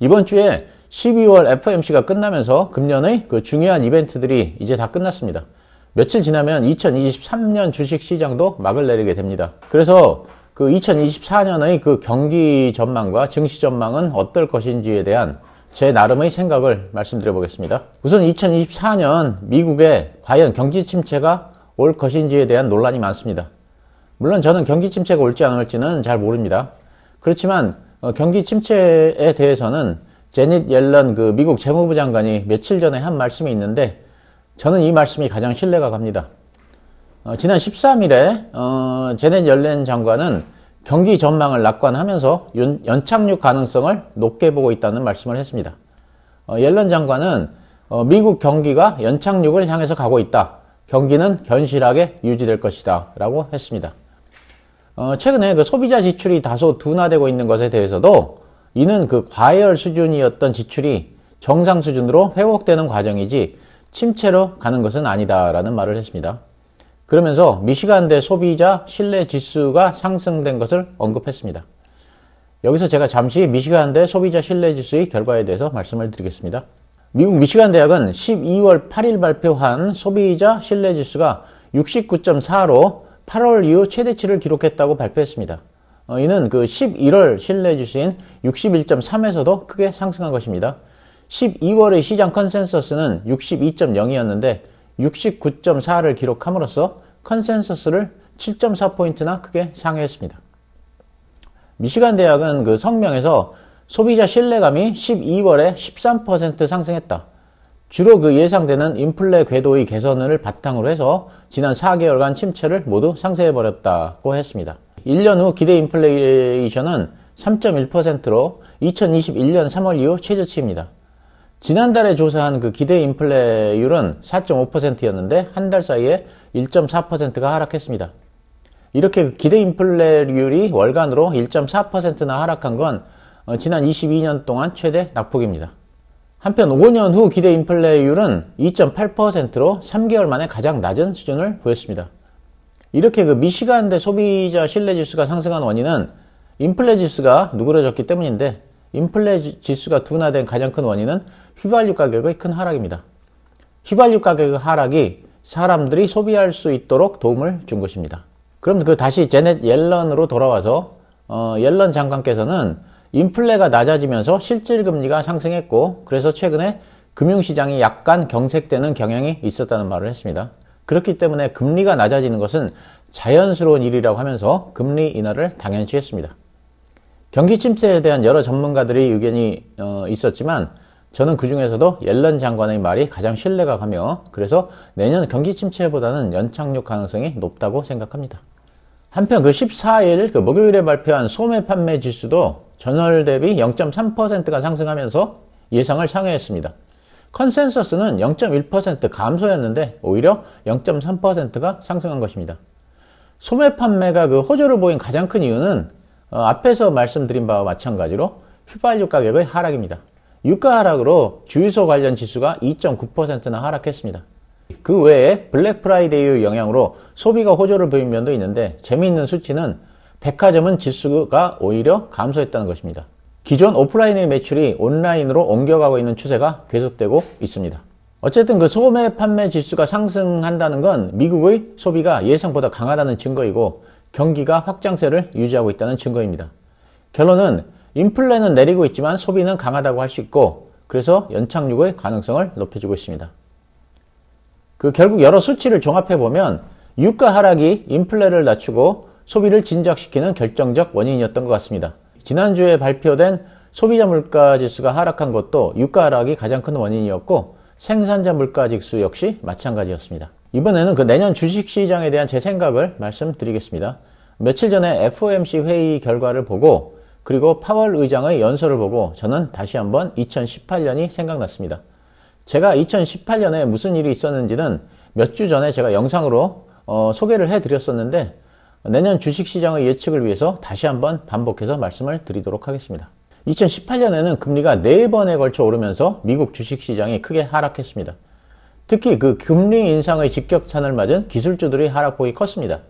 이번 주에 12월 FOMC가 끝나면서 금년의 그 중요한 이벤트들이 이제 다 끝났습니다. 며칠 지나면 2023년 주식시장도 막을 내리게 됩니다. 그래서 그 2024년의 그 경기 전망과 증시 전망은 어떨 것인지에 대한 제 나름의 생각을 말씀드려 보겠습니다. 우선 2024년 미국에 과연 경기 침체가 올 것인지에 대한 논란이 많습니다. 물론 저는 경기 침체가 올지 안 올지는 잘 모릅니다. 그렇지만 경기 침체에 대해서는 제닛 옐런 그 미국 재무부 장관이 며칠 전에 한 말씀이 있는데 저는 이 말씀이 가장 신뢰가 갑니다. 지난 13일에 제닛 옐런 장관은 경기 전망을 낙관하면서 연착륙 가능성을 높게 보고 있다는 말씀을 했습니다. 옐런 장관은 미국 경기가 연착륙을 향해서 가고 있다. 경기는 견실하게 유지될 것이다 라고 했습니다. 최근에 그 소비자 지출이 다소 둔화되고 있는 것에 대해서도 이는 그 과열 수준이었던 지출이 정상 수준으로 회복되는 과정이지 침체로 가는 것은 아니다라는 말을 했습니다. 그러면서 미시간대 소비자 신뢰 지수가 상승된 것을 언급했습니다. 여기서 제가 잠시 미시간대 소비자 신뢰 지수의 결과에 대해서 말씀을 드리겠습니다. 미국 미시간 대학은 12월 8일 발표한 소비자 신뢰 지수가 69.4로 8월 이후 최대치를 기록했다고 발표했습니다. 이는 그 11월 신뢰 지수인 61.3에서도 크게 상승한 것입니다. 12월의 시장 컨센서스는 62.0이었는데 69.4를 기록함으로써 컨센서스를 7.4포인트나 크게 상회했습니다. 미시간 대학은 그 성명에서 소비자 신뢰감이 12월에 13% 상승했다. 주로 그 예상되는 인플레 궤도의 개선을 바탕으로 해서 지난 4개월간 침체를 모두 상쇄해버렸다고 했습니다. 1년 후 기대 인플레이션은 3.1%로 2021년 3월 이후 최저치입니다. 지난달에 조사한 그 기대 인플레율은 4.5%였는데 한 달 사이에 1.4%가 하락했습니다. 이렇게 기대 인플레율이 월간으로 1.4%나 하락한 건 지난 22년 동안 최대 낙폭입니다. 한편 5년 후 기대 인플레율은 2.8%로 3개월 만에 가장 낮은 수준을 보였습니다. 이렇게 그 미시간대 소비자 신뢰 지수가 상승한 원인은 인플레 지수가 누그러졌기 때문인데 인플레 지수가 둔화된 가장 큰 원인은 휘발유 가격의 큰 하락입니다. 휘발유 가격의 하락이 사람들이 소비할 수 있도록 도움을 준 것입니다. 그럼 그 다시 제넷 옐런으로 돌아와서 옐런 장관께서는 인플레가 낮아지면서 실질금리가 상승했고 그래서 최근에 금융시장이 약간 경색되는 경향이 있었다는 말을 했습니다. 그렇기 때문에 금리가 낮아지는 것은 자연스러운 일이라고 하면서 금리 인하를 당연시 했습니다. 경기 침체에 대한 여러 전문가들의 의견이 있었지만 저는 그 중에서도 옐런 장관의 말이 가장 신뢰가 가며 그래서 내년 경기 침체보다는 연착륙 가능성이 높다고 생각합니다. 한편 그 14일 그 목요일에 발표한 소매 판매 지수도 전월 대비 0.3%가 상승하면서 예상을 상회했습니다. 컨센서스는 0.1% 감소였는데 오히려 0.3%가 상승한 것입니다. 소매 판매가 그 호조를 보인 가장 큰 이유는 앞에서 말씀드린 바와 마찬가지로 휘발유 가격의 하락입니다. 유가 하락으로 주유소 관련 지수가 2.9%나 하락했습니다. 그 외에 블랙 프라이데이의 영향으로 소비가 호조를 보인 면도 있는데 재미있는 수치는 백화점은 지수가 오히려 감소했다는 것입니다. 기존 오프라인의 매출이 온라인으로 옮겨가고 있는 추세가 계속되고 있습니다. 어쨌든 그 소매 판매 지수가 상승한다는 건 미국의 소비가 예상보다 강하다는 증거이고 경기가 확장세를 유지하고 있다는 증거입니다. 결론은 인플레는 내리고 있지만 소비는 강하다고 할 수 있고 그래서 연착륙의 가능성을 높여주고 있습니다. 그 결국 여러 수치를 종합해보면 유가 하락이 인플레를 낮추고 소비를 진작시키는 결정적 원인이었던 것 같습니다. 지난주에 발표된 소비자 물가 지수가 하락한 것도 유가 하락이 가장 큰 원인이었고 생산자 물가 지수 역시 마찬가지였습니다. 이번에는 그 내년 주식시장에 대한 제 생각을 말씀드리겠습니다. 며칠 전에 FOMC 회의 결과를 보고 그리고 파월 의장의 연설을 보고 저는 다시 한번 2018년이 생각났습니다. 제가 2018년에 무슨 일이 있었는지는 몇 주 전에 제가 영상으로 소개를 해드렸었는데 내년 주식시장의 예측을 위해서 다시 한번 반복해서 말씀을 드리도록 하겠습니다. 2018년에는 금리가 4번에 걸쳐 오르면서 미국 주식시장이 크게 하락했습니다. 특히 그 금리 인상의 직격탄을 맞은 기술주들의 하락폭이 컸습니다.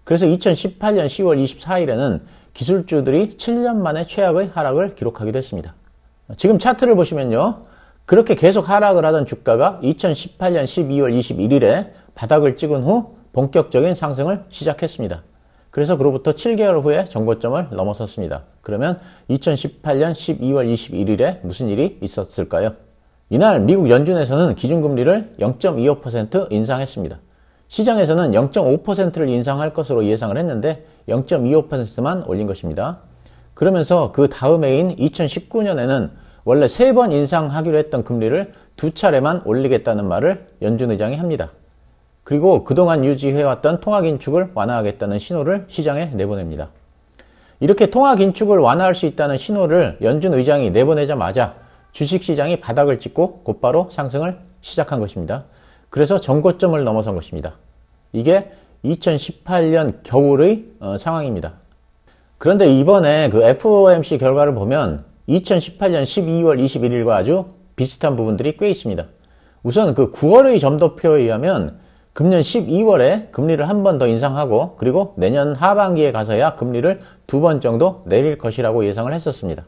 그래서 2018년 10월 24일에는 기술주들이 7년 만에 최악의 하락을 기록하기도 했습니다. 지금 차트를 보시면요. 그렇게 계속 하락을 하던 주가가 2018년 12월 21일에 바닥을 찍은 후 본격적인 상승을 시작했습니다. 그래서 그로부터 7개월 후에 정고점을 넘어섰습니다. 그러면 2018년 12월 21일에 무슨 일이 있었을까요? 이날 미국 연준에서는 기준금리를 0.25% 인상했습니다. 시장에서는 0.5%를 인상할 것으로 예상을 했는데 0.25%만 올린 것입니다. 그러면서 그 다음 해인 2019년에는 원래 3번 인상하기로 했던 금리를 2차례만 올리겠다는 말을 연준 의장이 합니다. 그리고 그동안 유지해왔던 통화긴축을 완화하겠다는 신호를 시장에 내보냅니다. 이렇게 통화긴축을 완화할 수 있다는 신호를 연준 의장이 내보내자마자 주식시장이 바닥을 찍고 곧바로 상승을 시작한 것입니다. 그래서 정고점을 넘어선 것입니다. 이게 2018년 겨울의 상황입니다. 그런데 이번에 그 FOMC 결과를 보면 2018년 12월 21일과 아주 비슷한 부분들이 꽤 있습니다. 우선 그 9월의 점도표에 의하면 금년 12월에 금리를 한 번 더 인상하고 그리고 내년 하반기에 가서야 금리를 2번 정도 내릴 것이라고 예상을 했었습니다.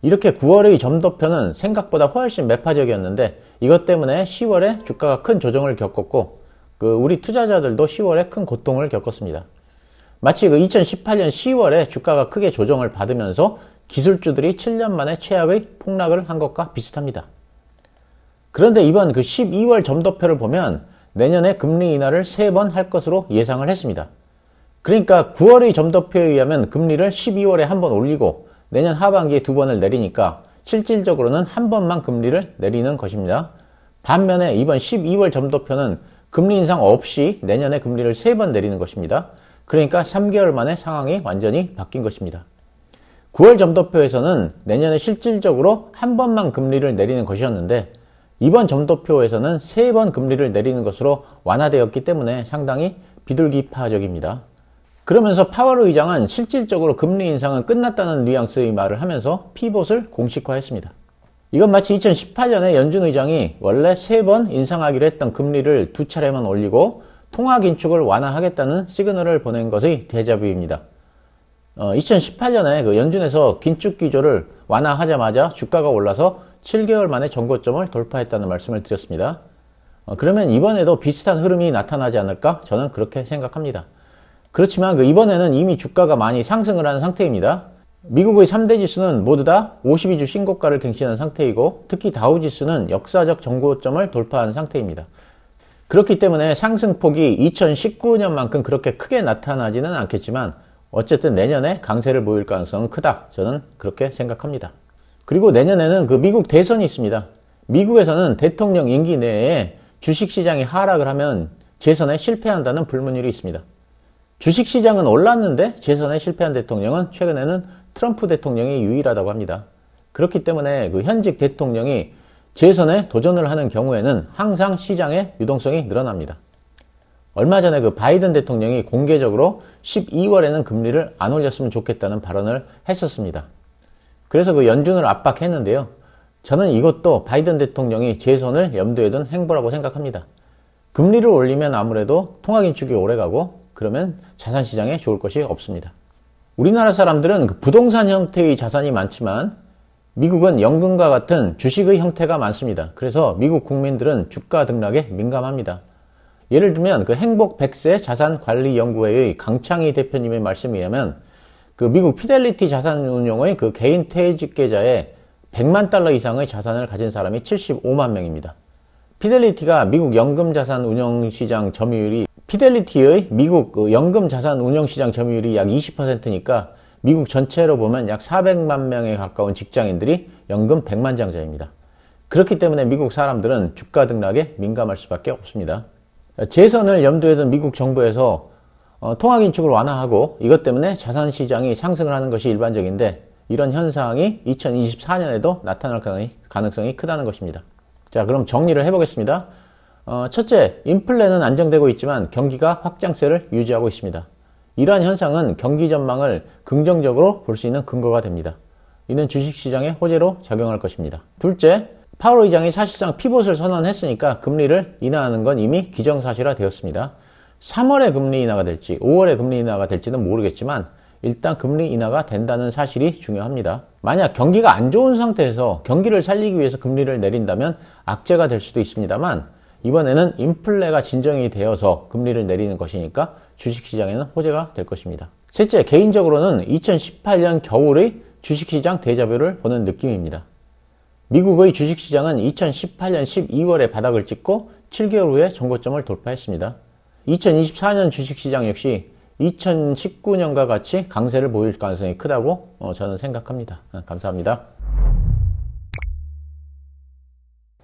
이렇게 9월의 점도표는 생각보다 훨씬 매파적이었는데 이것 때문에 10월에 주가가 큰 조정을 겪었고 우리 투자자들도 10월에 큰 고통을 겪었습니다. 마치 2018년 10월에 주가가 크게 조정을 받으면서 기술주들이 7년 만에 최악의 폭락을 한 것과 비슷합니다. 그런데 이번 12월 점도표를 보면 내년에 금리 인하를 3번 할 것으로 예상을 했습니다. 그러니까 9월의 점도표에 의하면 금리를 12월에 한 번 올리고 내년 하반기에 2번을 내리니까 실질적으로는 한 번만 금리를 내리는 것입니다. 반면에 이번 12월 점도표는 금리 인상 없이 내년에 금리를 3번 내리는 것입니다. 그러니까 3개월 만에 상황이 완전히 바뀐 것입니다. 9월 점도표에서는 내년에 실질적으로 한 번만 금리를 내리는 것이었는데 이번 점도표에서는 3번 금리를 내리는 것으로 완화되었기 때문에 상당히 비둘기파적입니다. 그러면서 파월 의장은 실질적으로 금리 인상은 끝났다는 뉘앙스의 말을 하면서 피봇을 공식화했습니다. 이건 마치 2018년에 연준 의장이 원래 3번 인상하기로 했던 금리를 2차례만 올리고 통화긴축을 완화하겠다는 시그널을 보낸 것의 데자뷰입니다. 2018년에 연준에서 긴축 기조를 완화하자마자 주가가 올라서 7개월 만에 정고점을 돌파했다는 말씀을 드렸습니다. 그러면 이번에도 비슷한 흐름이 나타나지 않을까? 저는 그렇게 생각합니다. 그렇지만 이번에는 이미 주가가 많이 상승을 한 상태입니다. 미국의 3대 지수는 모두 다 52주 신고가를 갱신한 상태이고 특히 다우지수는 역사적 정고점을 돌파한 상태입니다. 그렇기 때문에 상승폭이 2019년만큼 그렇게 크게 나타나지는 않겠지만 어쨌든 내년에 강세를 보일 가능성은 크다. 저는 그렇게 생각합니다. 그리고 내년에는 미국 대선이 있습니다. 미국에서는 대통령 임기 내에 주식시장이 하락을 하면 재선에 실패한다는 불문율이 있습니다. 주식시장은 올랐는데 재선에 실패한 대통령은 최근에는 트럼프 대통령이 유일하다고 합니다. 그렇기 때문에 현직 대통령이 재선에 도전을 하는 경우에는 항상 시장의 유동성이 늘어납니다. 얼마 전에 바이든 대통령이 공개적으로 12월에는 금리를 안 올렸으면 좋겠다는 발언을 했었습니다. 그래서 연준을 압박했는데요. 저는 이것도 바이든 대통령이 재선을 염두에 둔 행보라고 생각합니다. 금리를 올리면 아무래도 통화긴축이 오래가고 그러면 자산시장에 좋을 것이 없습니다. 우리나라 사람들은 부동산 형태의 자산이 많지만 미국은 연금과 같은 주식의 형태가 많습니다. 그래서 미국 국민들은 주가 등락에 민감합니다. 예를 들면 행복 100세 자산관리연구회의 강창희 대표님의 말씀에 의하면 미국 피델리티 자산운용의 개인 퇴직계좌에 100만 달러 이상의 자산을 가진 사람이 75만 명입니다. 피델리티가 미국 연금자산운용시장 점유율이 피델리티의 미국 연금자산운용시장 점유율이 약 20%니까 미국 전체로 보면 약 400만 명에 가까운 직장인들이 연금 100만 장자입니다. 그렇기 때문에 미국 사람들은 주가 등락에 민감할 수밖에 없습니다. 재선을 염두에 둔 미국 정부에서 통화긴축을 완화하고 이것 때문에 자산시장이 상승을 하는 것이 일반적인데 이런 현상이 2024년에도 나타날 가능성이 크다는 것입니다. 자, 그럼 정리를 해보겠습니다. 첫째, 인플레는 안정되고 있지만 경기가 확장세를 유지하고 있습니다. 이러한 현상은 경기 전망을 긍정적으로 볼 수 있는 근거가 됩니다. 이는 주식시장의 호재로 작용할 것입니다. 둘째, 파월 의장이 사실상 피봇을 선언했으니까 금리를 인하하는 건 이미 기정사실화 되었습니다. 3월에 금리 인하가 될지 5월에 금리 인하가 될지는 모르겠지만 일단 금리 인하가 된다는 사실이 중요합니다. 만약 경기가 안 좋은 상태에서 경기를 살리기 위해서 금리를 내린다면 악재가 될 수도 있습니다만, 이번에는 인플레가 진정이 되어서 금리를 내리는 것이니까 주식시장에는 호재가 될 것입니다. 셋째, 개인적으로는 2018년 겨울의 주식시장 데자뷰를 보는 느낌입니다. 미국의 주식시장은 2018년 12월에 바닥을 찍고 7개월 후에 전고점을 돌파했습니다. 2024년 주식시장 역시 2019년과 같이 강세를 보일 가능성이 크다고 저는 생각합니다. 감사합니다.